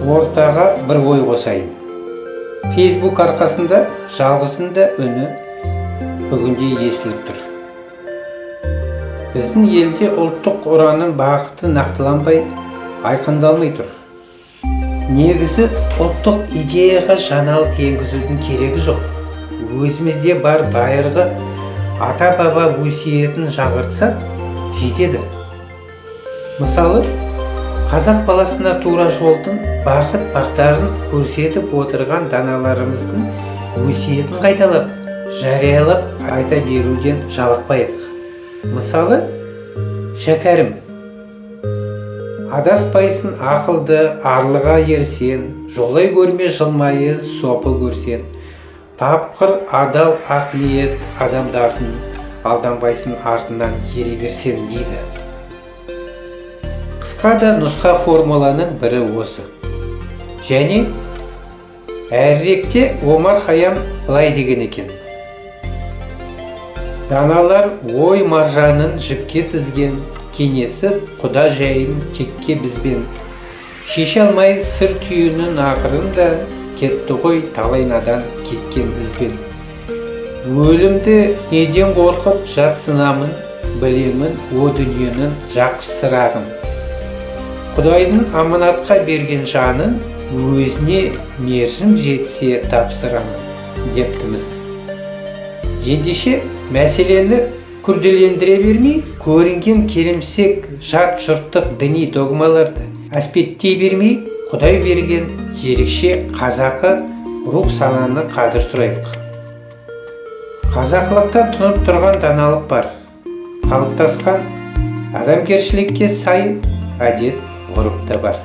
ортаға бір ой қосайын. Facebook арқасында жалғыздың да үні бүгінде естіліп тұр. Біздің елде ұлттық ұранның бағыты нақтыланбай, айқындалмай тұр. Негізі ұлттық идеяға жаңалық енгізудің керегі жоқ. Өзімізде бар байырғы ата-баба өсиетін жаңғыртсақ жетеді. Мысалы, қазақ баласына тура жолдың бағыт-бағдарын көрсетіп отырған даналарымыздың өсиетін қайталап, жариялап айта беруден жалықпайық. Мысалы, шәкәрім, адаспайсың ақылды арлыға ерсен, жолай көрме жылмайы сопы көрсен, тапқыр адал ақ ниет адамдардың, алданбайсың артынан ере берсен дейді. Қысқа да нұсқа формуланың бірі осы. Және әріректе Омар Хайям былай деген екен: даналар ой маржанын жіпке тізген, кенесі құда жайын текке бізбен. Шеше алмай сыр түйінін ақырында, кетті ғой талай надан кеткен бізбен. Өлімді неден қорқып жатсынамын, білемін о дүниенің жақсы сырағын. Құдайдың аманатқа берген жанын өзіне мерзім жетсе тапсырамын дептіміз. Ендеше мәселені күрделендіре бермей, көрінген келімсек жат жұрттық діни догмаларды әспеттей бермей, Құдай берген ерекше қазақы рух сананы қазір тұрайық. Қазақылықта тұнып тұрған даналық бар, қалыптасқан адамгершілікке сай әдет ғұрып та бар.